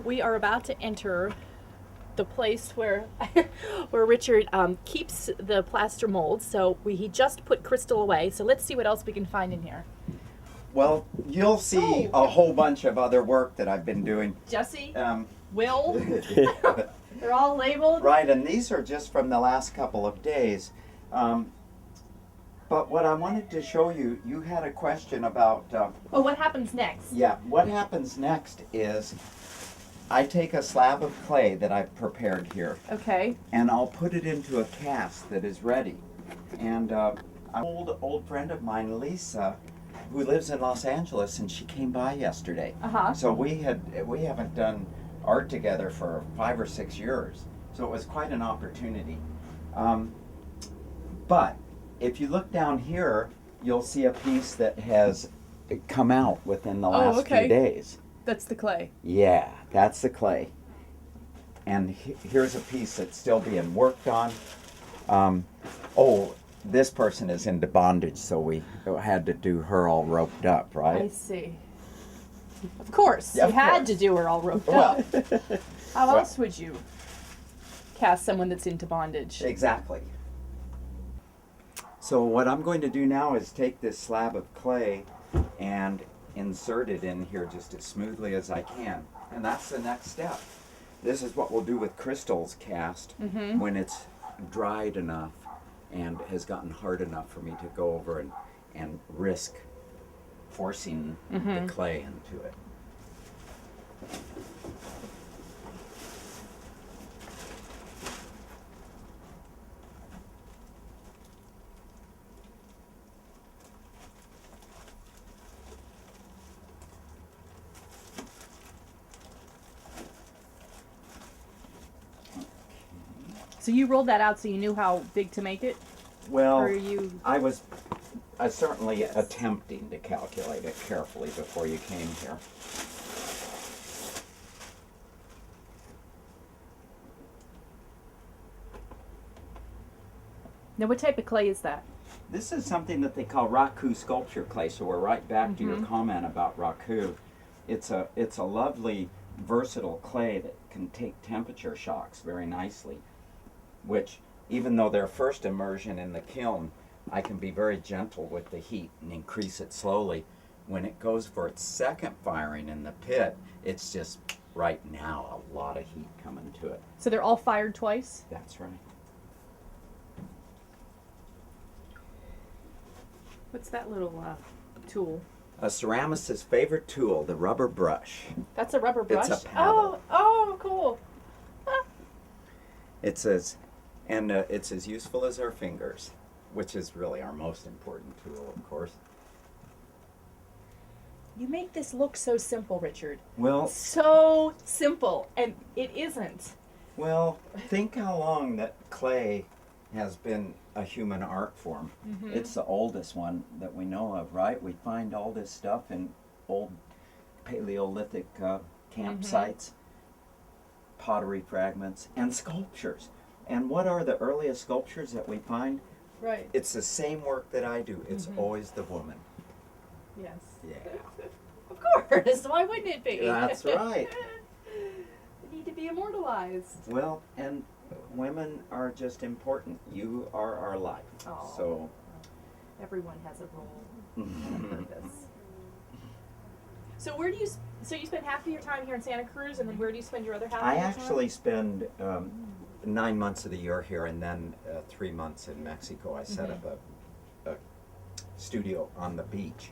We are about to enter the place where where Richard keeps the plaster molds. So he just put crystal away. So let's see what else we can find in here. Well, you'll see a whole bunch of other work that I've been doing. Jesse, Will, they're all labeled. Right, and these are just from the last couple of days. But what I wanted to show you, you had a question about... what happens next? Yeah, what happens next is I take a slab of clay that I've prepared here. Okay. And I'll put it into a cast that is ready. And an old friend of mine, Lisa, who lives in Los Angeles, and she came by yesterday. So we haven't done art together for 5 or 6 years. So it was quite an opportunity. But if you look down here, you'll see a piece that has come out within the last few days. That's the clay. Yeah, that's the clay. And here's a piece that's still being worked on. This person is into bondage, so we had to do her all roped up, right? I see. Of course, Yeah, you had to do her all roped up. How else would you cast someone that's into bondage? Exactly. So what I'm going to do now is take this slab of clay and insert it in here just as smoothly as I can. And that's the next step. This is what we'll do with crystals cast when it's dried enough and has gotten hard enough for me to go over and risk forcing the clay into it. So you rolled that out so you knew how big to make it? Well, Or you... I was certainly attempting to calculate it carefully before you came here. Now what type of clay is that? This is something that they call raku sculpture clay, so we're right back to your comment about raku. It's a lovely, versatile clay that can take temperature shocks very nicely, which, even though their first immersion in the kiln, I can be very gentle with the heat and increase it slowly. When it goes for its second firing in the pit, it's just, right now, a lot of heat coming to it. So they're all fired twice? That's right. What's that little tool? A ceramicist's favorite tool, the rubber brush. That's a rubber brush? It's a paddle. Oh, cool. It's as useful as our fingers, which is really our most important tool, of course. You make this look so simple, Richard. Well, So simple, and it isn't. well, think how long that clay has been a human art form. It's the oldest one that we know of, right? We find all this stuff in old Paleolithic campsites, pottery fragments, and sculptures. And what are the earliest sculptures that we find? Right. It's the same work that I do. It's always the woman. Yes. Yeah. Of course. Why wouldn't it be? That's right. They need to be immortalized. Well, and women are just important. You are our life. Oh. So Everyone has a role and a purpose. So where do you? So you spend half of your time here in Santa Cruz, and then where do you spend your other half? I of your time? actually spend 9 months of the year here, and then 3 months in Mexico. I set up a studio on the beach,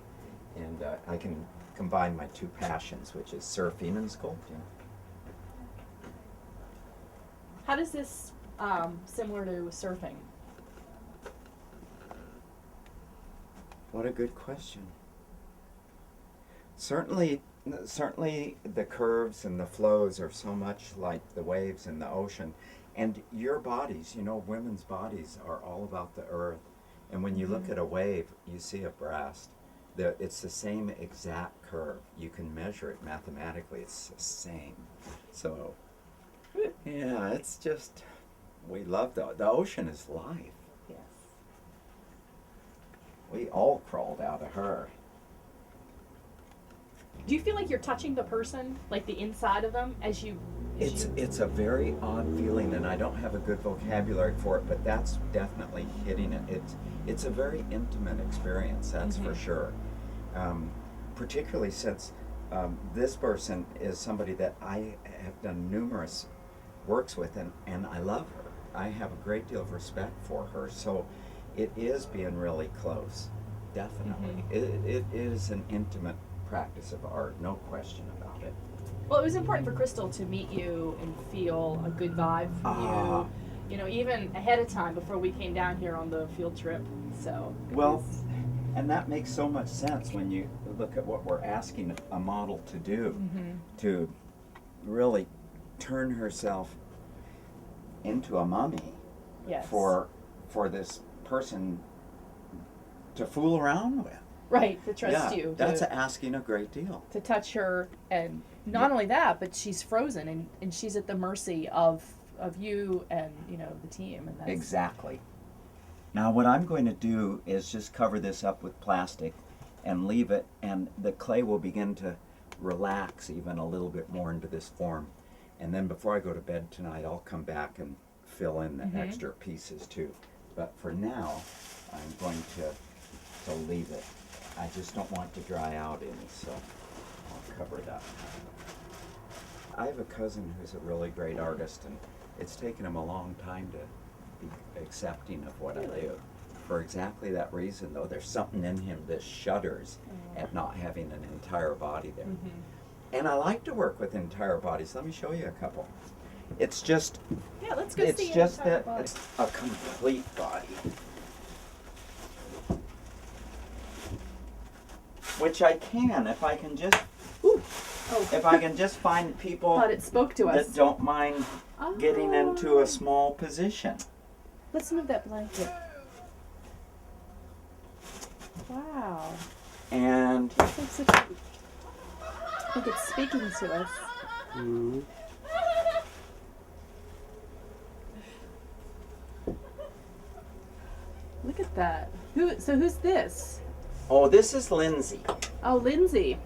and I can combine my two passions, which is surfing and sculpting. How does this similar to surfing? What a good question. Certainly the curves and the flows are so much like the waves in the ocean. And your bodies, women's bodies are all about the earth. And when you look at a wave, you see a breast. It's the same exact curve. You can measure it mathematically. It's the same. So, yeah, it's just, we love the ocean is life. Yes. We all crawled out of her. Do you feel like you're touching the person, like the inside of them, as you? It's a very odd feeling, and I don't have a good vocabulary for it, but that's definitely hitting it. It's a very intimate experience, that's for sure. Particularly since this person is somebody that I have done numerous works with, and I love her. I have a great deal of respect for her, so it is being really close, definitely. It is an intimate practice of art, no question about it. Well, it was important for Crystal to meet you and feel a good vibe from you. You know, even ahead of time before we came down here on the field trip. So. Well, and that makes so much sense when you look at what we're asking a model to do, to really turn herself into a mummy for this person to fool around with. Right, to trust you. That's asking a great deal. To touch her, and not only that, but she's frozen, and she's at the mercy of you and, you know, the team. And that's Exactly. Now what I'm going to do is just cover this up with plastic and leave it, and the clay will begin to relax even a little bit more into this form. And then before I go to bed tonight, I'll come back and fill in the extra pieces too. But for now, I'm going to leave it. I just don't want it to dry out any, so I'll cover it up. I have a cousin who's a really great artist, and it's taken him a long time to be accepting of what I do. For exactly that reason, though, there's something in him that shudders at not having an entire body there. And I like to work with entire bodies. Let me show you a couple. It's just, let's go it's see just inside that the body. it's a complete body. Which I can, if I can just, if I can just find people Thought it spoke to us. that don't mind getting into a small position. Let's move that blanket. Wow. And I think it's speaking to us. Look at that. Who's this? oh, this is Lindsay. Oh, Lindsay.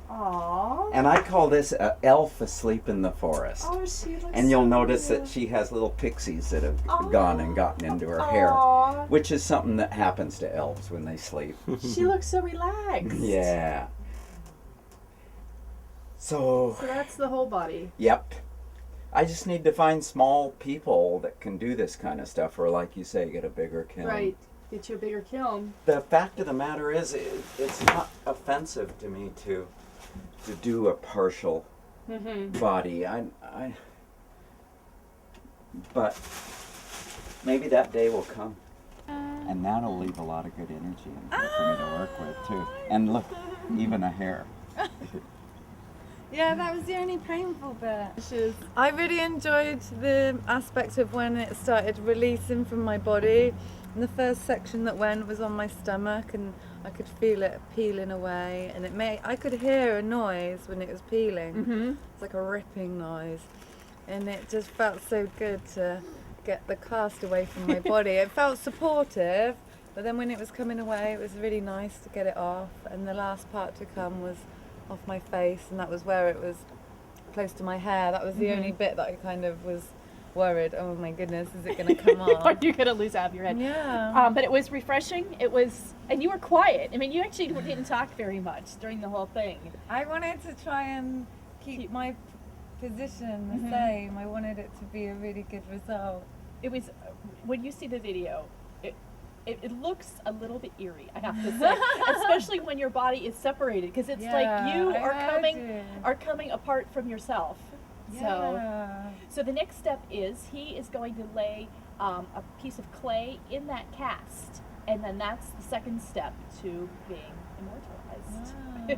Aww. And I call this an elf asleep in the forest. Oh, she looks And you'll so notice cute. that she has little pixies that have gone and gotten into her hair, Aw. which is something that happens to elves when they sleep. She looks so relaxed. Yeah. So that's the whole body. yep. I just need to find small people that can do this kind of stuff, or like you say, get a bigger kiln. Right. Get you a bigger kiln. The fact of the matter is, it's not offensive to me to do a partial body. But maybe that day will come, and that'll leave a lot of good energy in here for me to work with too. And look, even a hair. Yeah, that was the only painful bit. I really enjoyed the aspect of when it started releasing from my body. And the first section that went was on my stomach, and I could feel it peeling away, and I could hear a noise when it was peeling. It's like a ripping noise, and it just felt so good to get the cast away from my body. It felt supportive, but then when it was coming away, it was really nice to get it off, and the last part to come was off my face, and that was where it was close to my hair. That was the only bit that I kind of was worried, oh my goodness, is it going to come Are off? you going to lose half your head? Yeah. But it was refreshing. It was, and you were quiet. I mean, you actually didn't talk very much during the whole thing. I wanted to try and keep my position the same. I wanted it to be a really good result. It was, when you see the video, it looks a little bit eerie, I have to say, especially when your body is separated, because it's like you are coming apart from yourself. So the next step is he is going to lay a piece of clay in that cast, and then that's the second step to being immortalized. Wow.